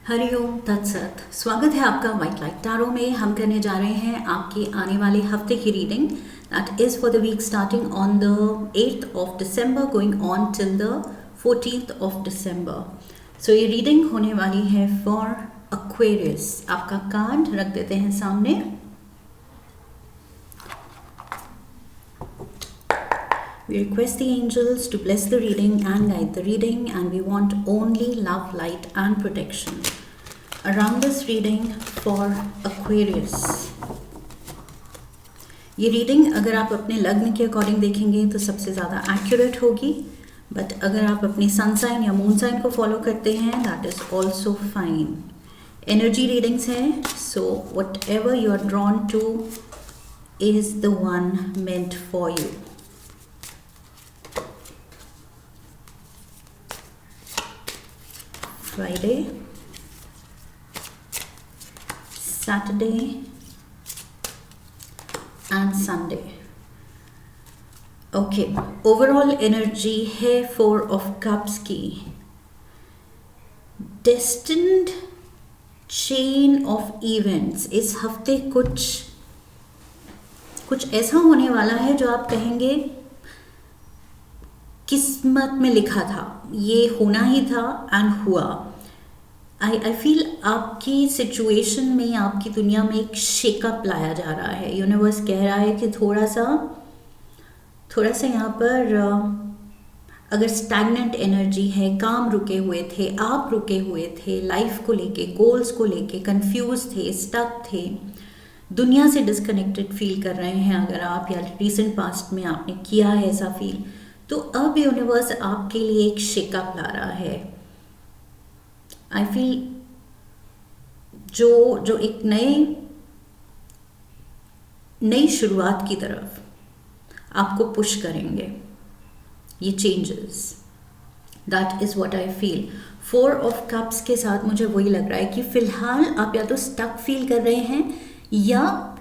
हरिओम तत्सत। स्वागत है आपका वाइट लाइट टैरो में। हम करने जा रहे हैं आपके आने वाले हफ्ते की reading. That is for the week starting on the 8th of December going on till the 14th of December. So ये रीडिंग होने वाली है फॉर एक्वेरियस। आपका कार्ड रख देते हैं सामने। We request the angels to bless the reading and guide the reading, and we want only love, light and protection around this reading for Aquarius. ये रीडिंग अगर आप अपने लग्न के अकॉर्डिंग देखेंगे तो सबसे ज़्यादा एक्यूरेट होगी, बट अगर आप अपनी सन साइन या मून साइन को फॉलो करते हैं that is also fine. Energy readings हैं, so whatever you are drawn to is the one meant for you. Friday, Saturday and Sunday. Okay, overall energy है 4 of Cups की। Destined chain of events। इस हफ्ते कुछ ऐसा होने वाला है जो आप कहेंगे किस्मत में लिखा था, ये होना ही था एंड हुआ। आई फील आपकी सिचुएशन में, आपकी दुनिया में एक शेकअप लाया जा रहा है। यूनिवर्स कह रहा है कि थोड़ा सा यहाँ पर अगर स्टैग्नेंट एनर्जी है, काम रुके हुए थे, आप रुके हुए थे, लाइफ को लेके, गोल्स को लेके कंफ्यूज थे, स्टक थे, दुनिया से डिस्कनेक्टेड फील कर रहे हैं अगर आप, या रिसेंट पास्ट में आपने किया है ऐसा फील, तो अब यूनिवर्स आपके लिए एक शेकअप ला रहा है। आई फील जो एक नई शुरुआत की तरफ आपको पुश करेंगे ये changes. That is what I feel. 4 of cups के साथ मुझे वही लग रहा है कि फिलहाल आप या तो स्टक फील कर रहे हैं या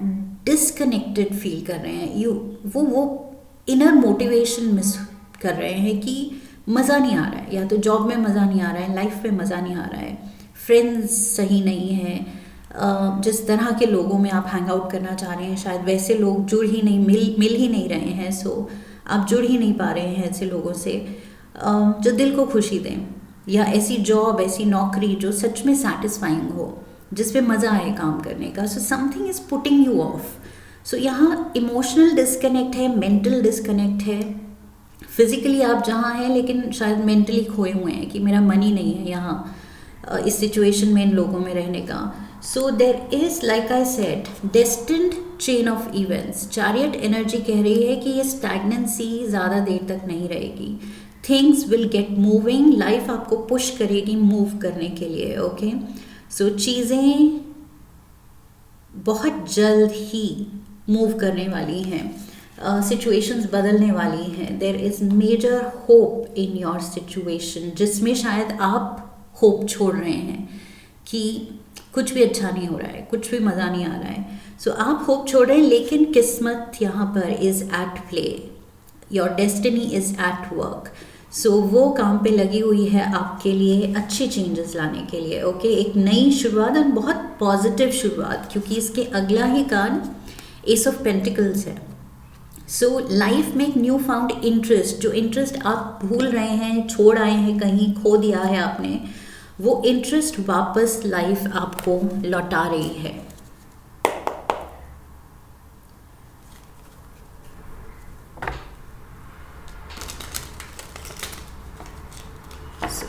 डिस्कनेक्टेड फील कर रहे हैं। वो इनर मोटिवेशन मिस कर रहे हैं कि मज़ा नहीं आ रहा है, या तो जॉब में मज़ा नहीं आ रहा है, लाइफ में मज़ा नहीं आ रहा है, फ्रेंड्स सही नहीं है, जिस तरह के लोगों में आप हैंग आउट करना चाह रहे हैं शायद वैसे लोग मिल ही नहीं रहे हैं। सो आप जुड़ ही नहीं पा रहे हैं ऐसे लोगों से जो दिल को खुशी दें, या ऐसी जॉब, ऐसी नौकरी जो सच में सेटिस्फाइंग हो, जिस पे मज़ा आए काम करने का। So something is putting you off. So यहाँ इमोशनल डिस्कनेक्ट है, मेंटल डिस्कनेक्ट है। फिजिकली आप जहाँ हैं लेकिन शायद मेंटली खोए हुए हैं कि मेरा मन ही नहीं है यहाँ इस सिचुएशन में, इन लोगों में रहने का। So there is, like I said, destined chain of events. Chariot energy कह रही है कि ये स्टैग्नेंसी ज़्यादा देर तक नहीं रहेगी। Things will get moving. Life आपको पुश करेगी मूव करने के लिए। ओके, सो चीज़ें बहुत जल्द ही मूव करने वाली हैं, सिचुएशंस बदलने वाली हैं। There is major hope in your situation, जिसमें शायद आप होप छोड़ रहे हैं कि कुछ भी अच्छा नहीं हो रहा है, कुछ भी मज़ा नहीं आ रहा है। सो आप होप छोड़ रहे हैं, लेकिन किस्मत यहाँ पर is at play, your destiny is at work. So वो काम पे लगी हुई है आपके लिए अच्छे चेंजेस लाने के लिए। ओके, एक नई शुरुआत और बहुत पॉजिटिव शुरुआत, क्योंकि इसके अगला ही कार्ड एस ऑफ पेंटिकल्स है। सो लाइफ में एक न्यू फाउंड इंटरेस्ट, जो इंटरेस्ट आप भूल रहे हैं, छोड़ आए हैं, कहीं खो दिया है आपने, वो इंटरेस्ट वापस लाइफ आपको लौटा रही है।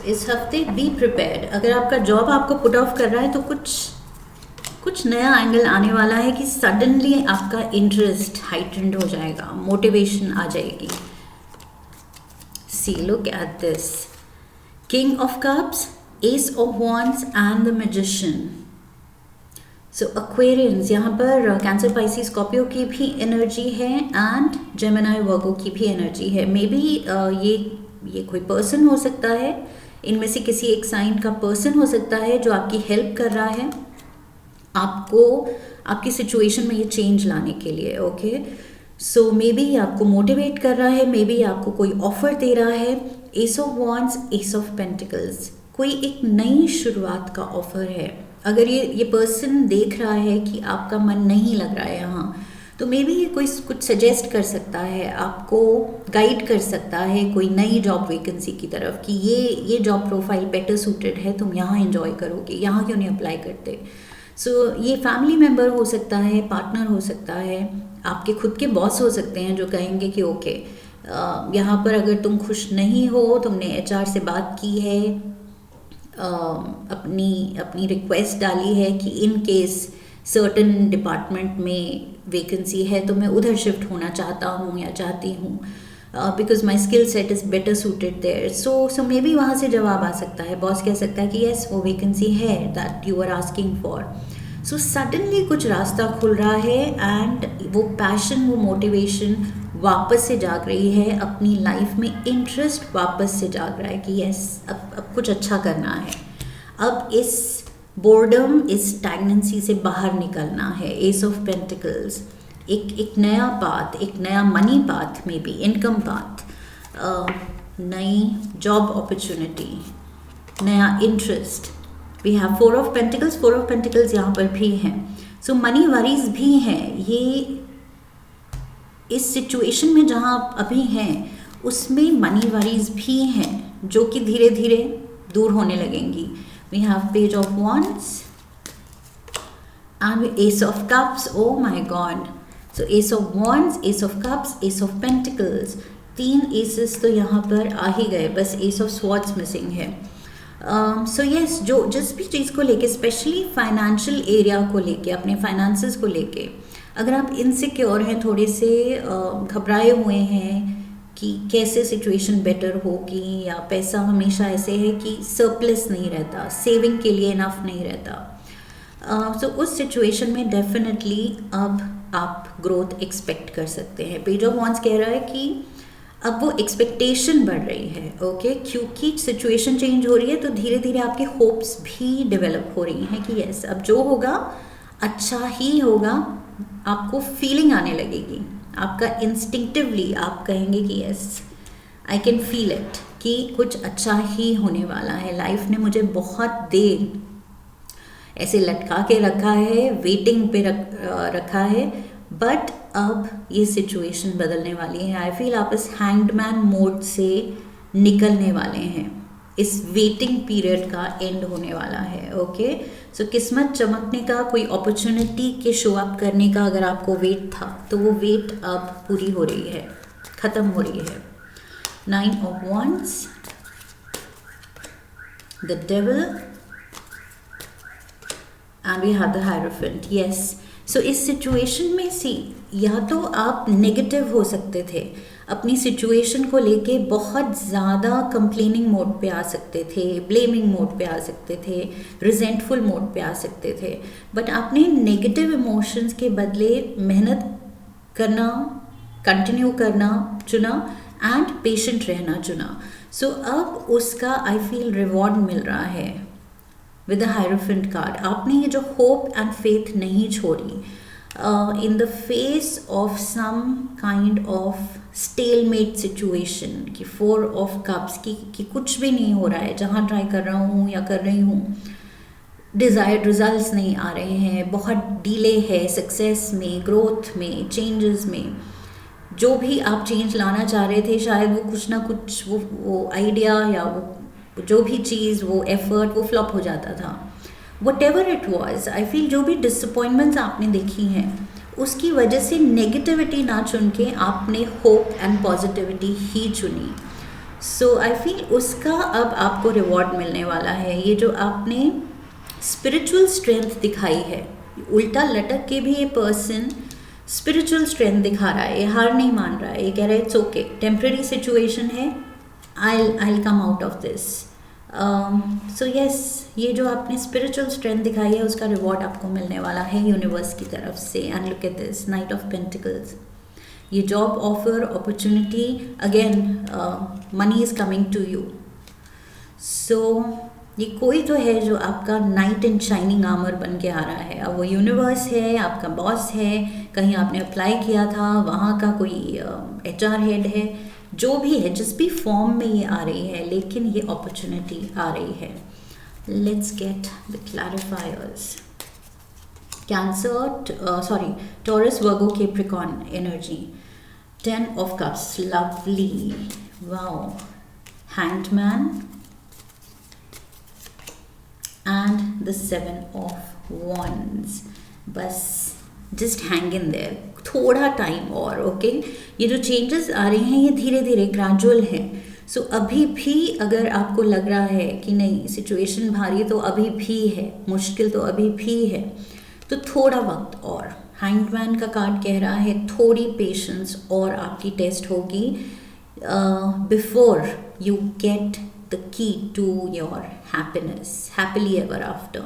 इस हफ्ते बी प्रिपेयर्ड। अगर आपका जॉब आपको पुट ऑफ कर रहा है तो कुछ नया एंगल आने वाला है कि सडनली आपका इंटरेस्ट हाइटेंड हो जाएगा, मोटिवेशन आ जाएगी। See, look at this, king of cups, ace of wands and the magician. So Aquarians, यहाँ पर कैंसर, पाइसिस, स्कॉर्पियो की भी एनर्जी है एंड जेमिनी, वर्गो की भी एनर्जी है। मे बी ये कोई पर्सन हो सकता है, इनमें से किसी एक साइन का पर्सन हो सकता है जो आपकी हेल्प कर रहा है आपको आपकी सिचुएशन में ये चेंज लाने के लिए। ओके, सो मे बी आपको मोटिवेट कर रहा है, मे बी आपको कोई ऑफर दे रहा है। S of wands, S of pentacles, कोई एक नई शुरुआत का ऑफर है। अगर ये पर्सन देख रहा है कि आपका मन नहीं लग रहा है यहाँ, तो मे बी ये कोई कुछ सजेस्ट कर सकता है, आपको गाइड कर सकता है कोई नई जॉब वैकेंसी की तरफ कि ये जॉब प्रोफाइल बेटर सूटेड है, तुम यहाँ एंजॉय करोगे, यहाँ क्यों नहीं अप्लाई करते। सो ये फैमिली मेम्बर हो सकता है, पार्टनर हो सकता है, आपके खुद के बॉस हो सकते हैं जो कहेंगे कि ओके यहाँ पर अगर तुम खुश नहीं हो, तुमने एचआर से बात की है, अपनी रिक्वेस्ट डाली है कि इन केस सर्टन डिपार्टमेंट में वैकेंसी है तो मैं उधर शिफ्ट होना चाहता हूँ या चाहती हूँ, because my skill set is better suited there. So maybe वहाँ से जवाब आ सकता है, बॉस कह सकता है कि येस वो वैकेंसी है that you are asking for. So suddenly कुछ रास्ता खुल रहा है एंड वो पैशन, वो मोटिवेशन वापस से जाग रही है, अपनी लाइफ में इंटरेस्ट वापस से जाग रहा है कि यस अब कुछ अच्छा करना है, अब इस बोर्डम, इस स्टैग्नेंसी से बाहर निकलना है। एस ऑफ पेंटिकल्स, एक नया पाथ, एक नया money path, maybe income path, नई जॉब अपॉर्चुनिटी, नया interest. We have four of pentacles यहाँ पर भी हैं। सो मनी वरीज भी हैं। ये इस सिचुएशन में जहाँ आप अभी हैं उसमें मनी वरीज भी हैं जो कि धीरे धीरे दूर होने लगेंगी। We have page of wands and ace of cups. Oh my god, so ace of wands, ace of cups, ace of pentacles, 3 aces तो यहाँ पर आ ही गए, बस ace of swords मिसिंग है। सो यस, जो जिस भी चीज़ को लेके, स्पेशली फाइनेंशियल एरिया को लेके, अपने फाइनेंसेस को लेके अगर आप इनसिक्योर हैं, थोड़े से घबराए हुए हैं कि कैसे सिचुएशन बेटर होगी, या पैसा हमेशा ऐसे है कि सरप्लस नहीं रहता, सेविंग के लिए इनफ नहीं रहता, तो उस सिचुएशन में डेफिनेटली अब आप ग्रोथ एक्सपेक्ट कर सकते हैं। पेज ऑफ वॉन्ड्स कह रहा है कि अब वो एक्सपेक्टेशन बढ़ रही है, ओके, क्योंकि सिचुएशन चेंज हो रही है तो धीरे धीरे आपके होप्स भी डेवलप हो रही हैं कि यस अब जो होगा अच्छा ही होगा। आपको फीलिंग आने लगेगी, आपका इंस्टिंक्टिवली आप कहेंगे कि yes I can feel it, कि कुछ अच्छा ही होने वाला है। लाइफ ने मुझे बहुत देर ऐसे लटका के रखा है, वेटिंग पे रखा है, बट अब ये सिचुएशन बदलने वाली है। आई फील आप इस हैंगमैन मोड से निकलने वाले हैं, इस वेटिंग पीरियड का एंड होने वाला है, ओके। सो किस्मत चमकने का, कोई अपॉर्चुनिटी के शो अप करने का अगर आपको वेट था तो वो वेट अब पूरी हो रही है, ख़त्म हो रही है। 9 of wands, the devil and we have the hierophant, yes। सो इस सिचुएशन में या तो आप नेगेटिव हो सकते थे, अपनी सिचुएशन को लेके बहुत ज़्यादा कंप्लेनिंग मोड पे आ सकते थे, ब्लेमिंग मोड पे आ सकते थे, रिजेंटफुल मोड पे आ सकते थे, बट आपने नेगेटिव इमोशंस के बदले मेहनत करना, कंटिन्यू करना चुना एंड पेशेंट रहना चुना। सो अब उसका आई फील रिवॉर्ड मिल रहा है विद द हायरोफेंट कार्ड। आपने ये जो होप एंड फेथ नहीं छोड़ी in the face of some kind of stalemate situation, कि 4 of cups की कुछ भी नहीं हो रहा है, जहाँ ट्राई कर रहा हूँ या कर रही हूँ डिज़ायर्ड रिजल्ट्स नहीं आ रहे हैं, बहुत डिले है सक्सेस में, ग्रोथ में, चेंजेस में। जो भी आप चेंज लाना चाह रहे थे शायद वो कुछ ना कुछ वो आइडिया या वो जो भी चीज़, वो एफर्ट, वो फ्लॉप हो जाता था। What ever it was, I feel जो भी डिसअपॉइंटमेंट्स आपने देखी हैं उसकी वजह से नेगेटिविटी ना चुन के आपने होप एंड पॉजिटिविटी ही चुनी। सो आई फील उसका अब आपको रिवॉर्ड मिलने वाला है। ये जो आपने स्पिरिचुअल स्ट्रेंथ दिखाई है, उल्टा लटक के भी ये पर्सन स्पिरिचुअल स्ट्रेंथ दिखा रहा है, ये हार नहीं मान रहा है, ये कह रहा है इट्स ओके, टेम्पररी सिचुएशन है, I come out of this. So yes, ये जो आपने स्पिरिचुअल स्ट्रेंथ दिखाई है उसका रिवॉर्ड आपको मिलने वाला है यूनिवर्स की तरफ से। And look at this, knight of pentacles, ये job offer, opportunity, again money is coming to you. So ये कोई तो है जो आपका नाइट इन शाइनिंग आर्मर बन के आ रहा है। अब वो यूनिवर्स है, आपका बॉस है, कहीं आपने अप्लाई किया था, वहाँ का कोई HR हेड है, जो भी है, जिस भी फॉर्म में ये आ रही है, लेकिन ये अपॉर्चुनिटी आ रही है. Let's get the clarifiers. Cancer, sorry, Taurus, Virgo, Capricorn energy. 10 of cups, lovely, wow. Hanged man and the 7 of wands. बस just hang in there, थोड़ा टाइम और, ओके. ये जो चेंजेस आ रहे हैं ये धीरे धीरे ग्रेजुअल है. सो अभी भी अगर आपको लग रहा है कि नहीं सिचुएशन भारी, तो अभी भी है, मुश्किल तो अभी भी है, तो थोड़ा वक्त और. हैंग्ड मैन का कार्ड कह रहा है थोड़ी पेशेंस और आपकी टेस्ट होगी before you get the key to your happiness, happily ever after.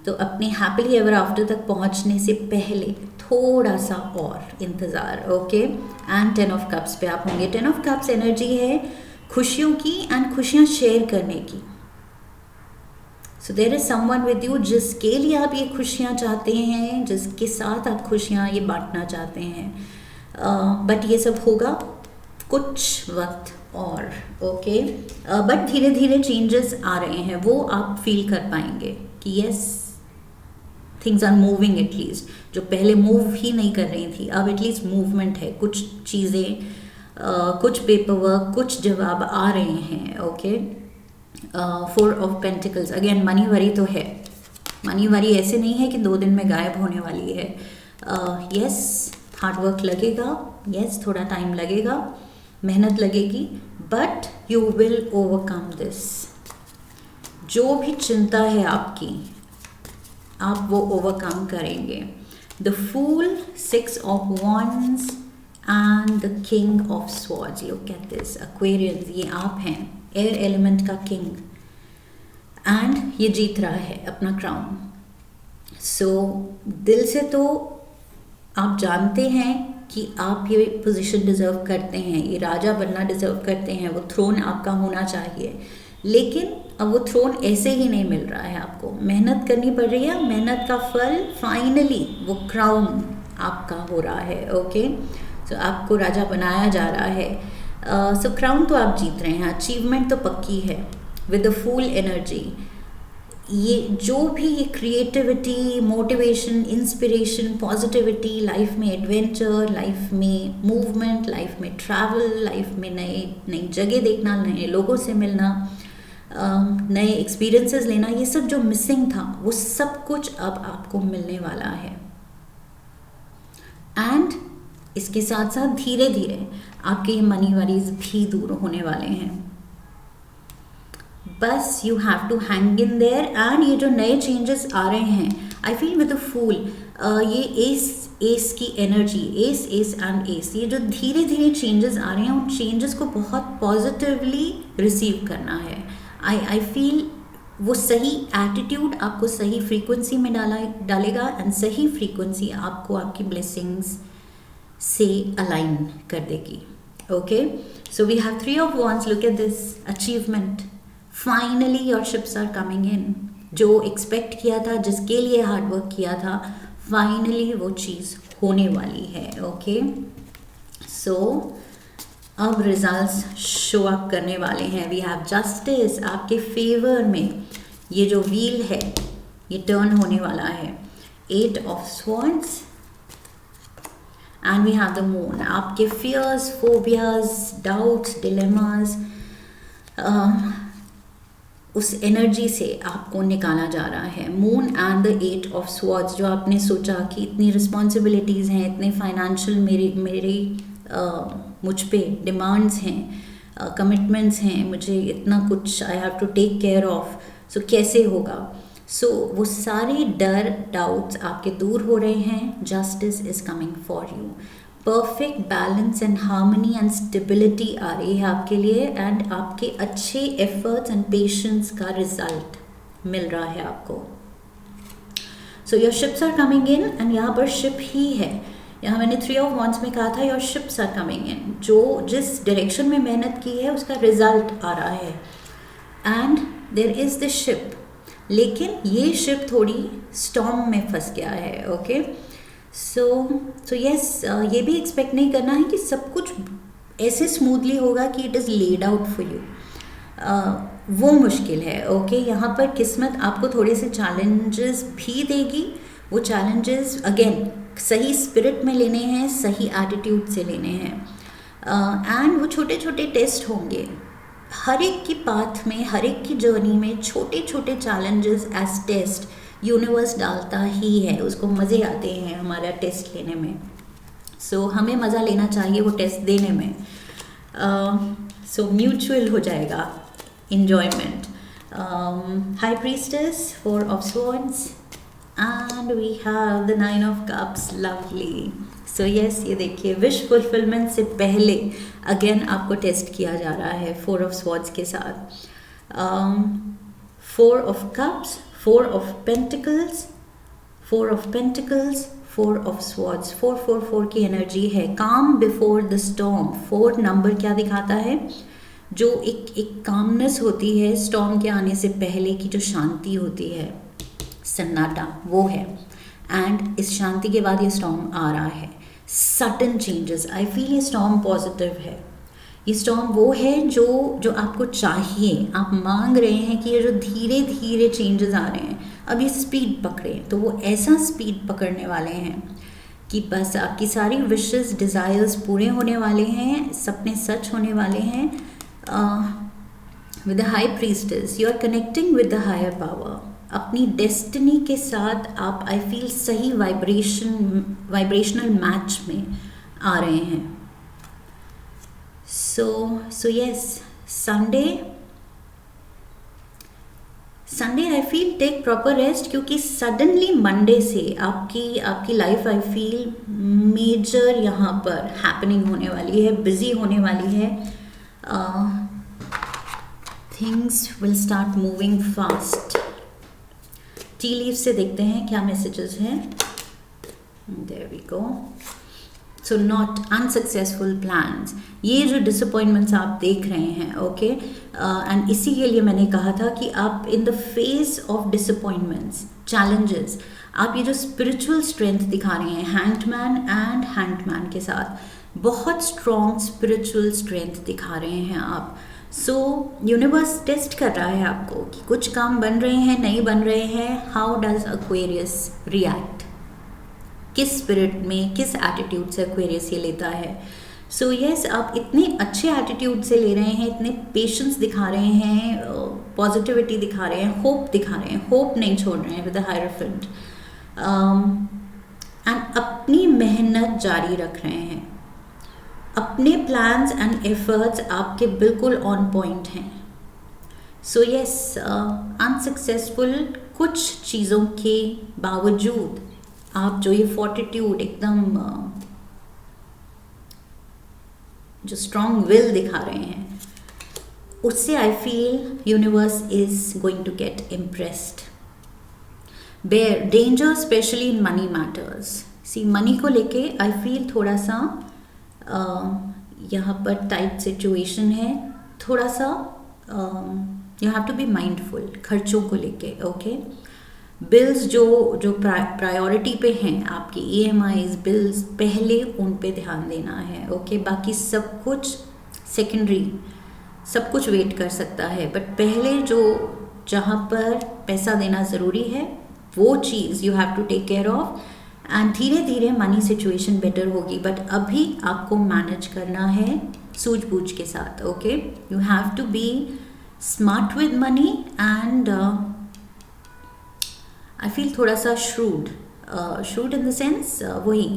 तो अपने हैप्पीली एवर आफ्टर तक पहुंचने से पहले थोड़ा सा और इंतज़ार, ओके. एंड 10 ऑफ कप्स पे आप होंगे. 10 ऑफ कप्स एनर्जी है खुशियों की एंड खुशियाँ शेयर करने की. So there is someone with you जिसके लिए आप ये खुशियाँ चाहते हैं, जिसके साथ आप खुशियाँ ये बांटना चाहते हैं. बट ये सब होगा कुछ वक्त और, ओके. बट धीरे धीरे चेंजेस आ रहे हैं, वो आप फील कर पाएंगे कि yes things are moving. At least जो पहले मूव ही नहीं कर रही थी, अब एटलीस्ट मूवमेंट है. कुछ चीज़ें, कुछ पेपर वर्क, कुछ जवाब आ रहे हैं, okay. 4 of pentacles, again money worry तो है. मनी वरी ऐसे नहीं है कि 2 दिन में गायब होने वाली है. यस हार्डवर्क लगेगा, यस थोड़ा टाइम लगेगा, मेहनत लगेगी, but you will overcome this. जो भी चिंता है आपकी, आप वो ओवरकम करेंगे. The fool, 6 of wands and the king of swords. Look at this, Aquarians, ये आप हैं, एयर एलिमेंट का किंग, एंड ये जीत रहा है अपना क्राउन. सो दिल से तो आप जानते हैं कि आप ये पोजीशन डिज़र्व करते हैं, ये राजा बनना डिज़र्व करते हैं, वो थ्रोन आपका होना चाहिए. लेकिन अब वो थ्रोन ऐसे ही नहीं मिल रहा है आपको, मेहनत करनी पड़ रही है. मेहनत का फल फाइनली वो क्राउन आपका हो रहा है, ओके. सो आपको राजा बनाया जा रहा है. सो क्राउन तो आप जीत रहे हैं, अचीवमेंट तो पक्की है. विद द फूल एनर्जी, ये जो भी ये creativity, motivation, inspiration, positivity, life में एडवेंचर, लाइफ में मूवमेंट, लाइफ में ट्रैवल, लाइफ में नई जगह देखना, नए लोगों से मिलना, नए एक्सपीरियंसेस लेना, ये सब जो मिसिंग था वो सब कुछ अब आपको मिलने वाला है. एंड इसके साथ साथ धीरे धीरे आपके ये मनी वरीज भी दूर होने वाले हैं. बस you have to hang in there. And ये जो नए चेंजेस आ रहे हैं, I feel with the fool, ये एस की एनर्जी, एस एंड एस, ये जो धीरे धीरे चेंजेस आ रहे हैं, उन चेंजेस को बहुत पॉजिटिवली रिसीव करना है. आई फील वो सही एटीट्यूड आपको सही फ्रीक्वेंसी में डालेगा, एंड सही फ्रीक्वेंसी आपको आपकी ब्लेसिंग्स से अलाइन कर देगी, okay. So we have 3 of wands. Look at this, achievement. Finally your ships are coming in. जो एक्सपेक्ट किया था, जिसके लिए हार्डवर्क किया था, फाइनली वो चीज़ होने वाली है, ओके. सो अब रिजल्ट्स शो अप करने वाले हैं. वी हैव जस्टिस आपके फेवर में. ये जो व्हील है ये टर्न होने वाला है. 8 of swords and we have the moon. आपके फियर्स, फोबियाज, डाउट्स, डिलेमास, उस एनर्जी से आपको निकाला जा रहा है. Moon and the 8 of swords. जो आपने सोचा कि इतनी रिस्पॉन्सिबिलिटीज़ हैं, इतने फाइनेंशियल मेरी मुझ पे डिमांड्स हैं, कमिटमेंट्स हैं, मुझे इतना कुछ I have to take care of, so कैसे होगा. सो वो सारे डर, डाउट्स आपके दूर हो रहे हैं. Justice is coming for you. Perfect balance and harmony and stability आ रही है आपके लिए, एंड आपके अच्छे एफर्ट्स एंड पेशेंस का रिजल्ट मिल रहा है आपको. So your ships are coming in, and यहाँ पर शिप ही है. यहाँ मैंने 3 ऑफ wands में कहा था your ships are coming in. जो जिस डायरेक्शन में मेहनत की है उसका रिजल्ट आ रहा है. And there is the ship, लेकिन ये शिप थोड़ी स्टॉर्म में फंस गया है, ओके. सो यस, ये भी एक्सपेक्ट नहीं करना है कि सब कुछ ऐसे स्मूथली होगा कि it is laid out for you, वो मुश्किल है। ओके, यहाँ पर किस्मत आपको थोड़े से चैलेंजेस भी देगी। वो चैलेंजेस अगेन सही स्पिरिट में लेने हैं, सही एटीट्यूड से लेने हैं, एंड वो छोटे छोटे टेस्ट होंगे। हर एक की पाथ में, हर एक की जर्नी में छोटे छोटे चैलेंजेस एज टेस्ट यूनिवर्स डालता ही है। उसको मज़े आते हैं हमारा टेस्ट लेने में, सो हमें मज़ा लेना चाहिए वो टेस्ट देने में। सो म्यूचुअल हो जाएगा enjoyment. High Priestess, 4 of Swords, and we have the 9 of Cups. Lovely. So yes, ये देखिए विश फुलफिलमेंट से पहले अगेन आपको टेस्ट किया जा रहा है 4 of Swords के साथ। 4 of Cups, 4 of Pentacles, 4 of Pentacles, 4 of Swords, 4 की एनर्जी है। काम बिफोर द स्टॉर्म। 4 नंबर क्या दिखाता है? जो एक कामनेस होती है स्टॉर्म के आने से पहले की, जो शांति होती है, सन्नाटा, वो है। एंड इस शांति के बाद ये स्टॉर्म आ रहा है, सडन चेंजेस। आई फील ये स्टॉर्म पॉजिटिव है। ये स्टॉर्म वो है जो आपको चाहिए। आप मांग रहे हैं कि ये जो धीरे धीरे चेंजेस आ रहे हैं, अब ये स्पीड पकड़े, तो वो ऐसा स्पीड पकड़ने वाले हैं कि बस आपकी सारी विशेस, डिज़ायर्स पूरे होने वाले हैं, सपने सच होने वाले हैं। With the high priestess you are connecting with the higher power. अपनी डेस्टिनी के साथ आप, आई फील, सही वाइब्रेशनल मैच में आ रहे हैं। So yes, Sunday I feel take proper rest, क्योंकि सडनली मंडे से आपकी लाइफ, आई फील, मेजर यहाँ पर हैपनिंग होने वाली है, बिजी होने वाली है। Things will start moving fast. Tea leave से देखते हैं क्या मैसेजेस हैं। There we go. So not unsuccessful plans, ये जो डिसअपॉइंटमेंट्स आप देख रहे हैं, ओके, एंड इसी के लिए मैंने कहा था कि आप इन the face of disappointments, challenges, आप ये जो स्पिरिचुअल स्ट्रेंथ दिखा रहे हैं हैंडमैन एंड हैंडमैन के साथ, बहुत स्ट्रॉन्ग स्पिरिचुअल स्ट्रेंथ दिखा रहे हैं आप। सो यूनिवर्स टेस्ट कर रहा है आपको कि कुछ काम बन रहे हैं, नहीं बन रहे हैं। हाउ डज एक्वेरियस रिएक्ट, किस स्पिरिट में, किस एटीट्यूड से एक्वेरियस ये लेता है। सो यस, आप इतने अच्छे एटीट्यूड से ले रहे हैं, इतने पेशेंस दिखा रहे हैं, पॉजिटिविटी दिखा रहे हैं, होप दिखा रहे हैं, होप नहीं छोड़ रहे हैं विद द हायरफेंट, एंड अपनी मेहनत जारी रख रहे हैं। अपने प्लान्स एंड एफर्ट्स आपके बिल्कुल ऑन पॉइंट हैं। सो यस, अनसक्सेसफुल कुछ चीज़ों के बावजूद आप जो ये फोर्टिट्यूड, एकदम जो स्ट्रॉन्ग विल दिखा रहे हैं, उससे I feel universe is going to get impressed. Bear danger especially in money matters. See, money को लेके आई फील थोड़ा सा यहाँ पर टाइट सिचुएशन है, थोड़ा सा you have to be mindful खर्चों को लेके। ओके, बिल्स जो प्रायोरिटी पे हैं आपकी, EMIs, बिल्स, पहले उन पे ध्यान देना है। ओके, बाकी सब कुछ सेकेंडरी, सब कुछ वेट कर सकता है, बट पहले जो जहाँ पर पैसा देना ज़रूरी है वो चीज़ you have to take care of, and धीरे धीरे मनी सिचुएशन बेटर होगी, बट अभी आपको मैनेज करना है सूझबूझ के साथ। Okay, you have to be smart with money and I feel थोड़ा सा श्रूड इन द सेंस वही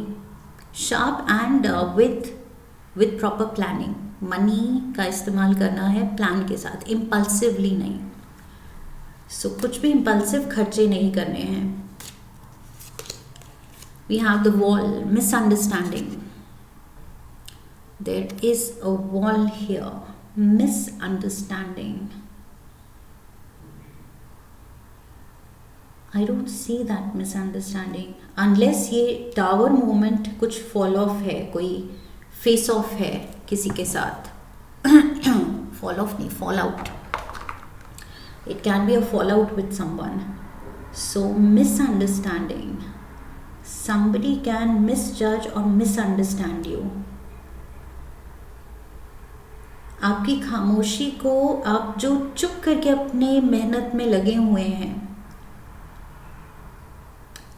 sharp and with proper planning. Money का इस्तेमाल करना है प्लान के साथ, इम्पल्सिवली नहीं। सो कुछ भी इम्पल्सिव खर्चे नहीं करने हैं। We have the wall, misunderstanding. There is a wall here, misunderstanding. I don't see that misunderstanding unless ये टावर मोमेंट कुछ फॉल ऑफ है, कोई फेस ऑफ है किसी के साथ। फॉल ऑफ नहीं, fall out. It can be a fallout with someone. So misunderstanding. Somebody can misjudge or misunderstand you. आपकी खामोशी को, आप जो चुप करके अपने मेहनत में लगे हुए हैं,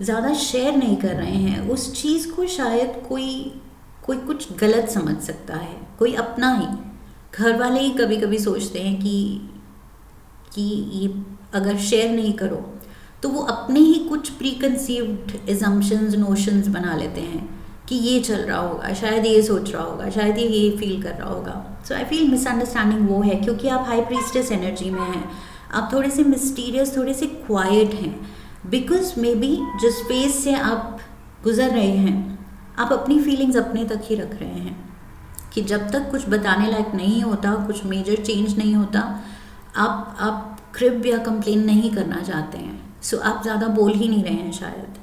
ज़्यादा शेयर नहीं कर रहे हैं, उस चीज़ को शायद कोई कोई कुछ गलत समझ सकता है, कोई अपना ही, घर वाले ही कभी कभी सोचते हैं कि ये अगर शेयर नहीं करो तो वो अपने ही कुछ प्री कंसीव्ड एजम्पशंस, नोशंस बना लेते हैं कि ये चल रहा होगा, शायद ये सोच रहा होगा, शायद ये फील कर रहा होगा. सो आई फील मिसअंडरस्टैंडिंग वो है क्योंकि आप हाई प्रीस्टेस एनर्जी में हैं, आप थोड़े से मिस्टीरियस, थोड़े से क्वाइट हैं, बिकॉज मे बी जिस फेज से आप गुजर रहे हैं, आप अपनी फीलिंग्स अपने तक ही रख रहे हैं कि जब तक कुछ बताने लायक नहीं होता, कुछ मेजर चेंज नहीं होता, आप क्रिब या कंप्लेन नहीं करना चाहते हैं. सो आप ज़्यादा बोल ही नहीं रहे हैं शायद.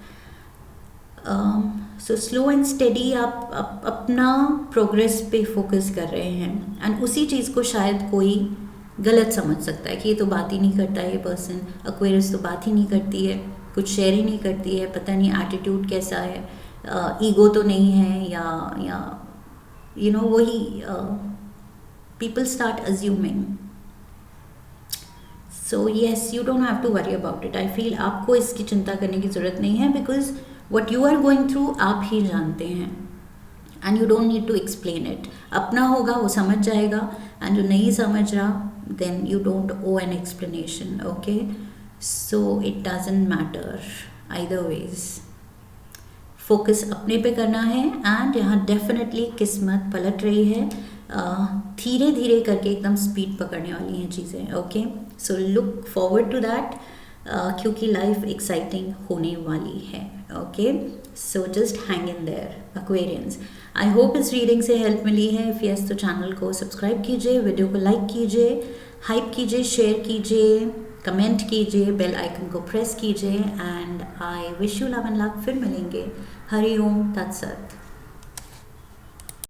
सो स्लो एंड स्टेडी आप अपना प्रोग्रेस पे फोकस कर रहे हैं, एंड उसी चीज़ को शायद कोई गलत समझ सकता है कि ये तो बात ही नहीं करता है, ये पर्सन एक्वेरियस तो बात ही नहीं करती है, कुछ शेयर ही नहीं करती है, पता नहीं एटीट्यूड कैसा है, ईगो तो नहीं है, या यू नो वही people start assuming. So yes, you don't have to worry about it. I feel आपको इसकी चिंता करने की ज़रूरत नहीं है, because what you are going through आप ही जानते हैं, and you don't need to explain it. अपना होगा वो समझ जाएगा, एंड जो नहीं समझ रहा then you don't owe an explanation. Okay, so it doesn't matter either ways. Focus अपने पे करना है, एंड यहाँ डेफिनेटली किस्मत पलट रही है. धीरे धीरे करके एकदम स्पीड पकड़ने वाली हैं चीज़ें. Okay, so look forward to that, क्योंकि लाइफ एक्साइटिंग होने वाली है. Okay, so just hang in there Aquarians. I hope इस रीडिंग से हेल्प मिली है. इफ़ यस तो चैनल को सब्सक्राइब कीजिए, वीडियो को लाइक कीजिए, हाइप कीजिए, शेयर कीजिए, कमेंट कीजिए, बेल आइकन को प्रेस कीजिए, and I wish you love and luck. फिर मिलेंगे. हरि ओम तत्सत.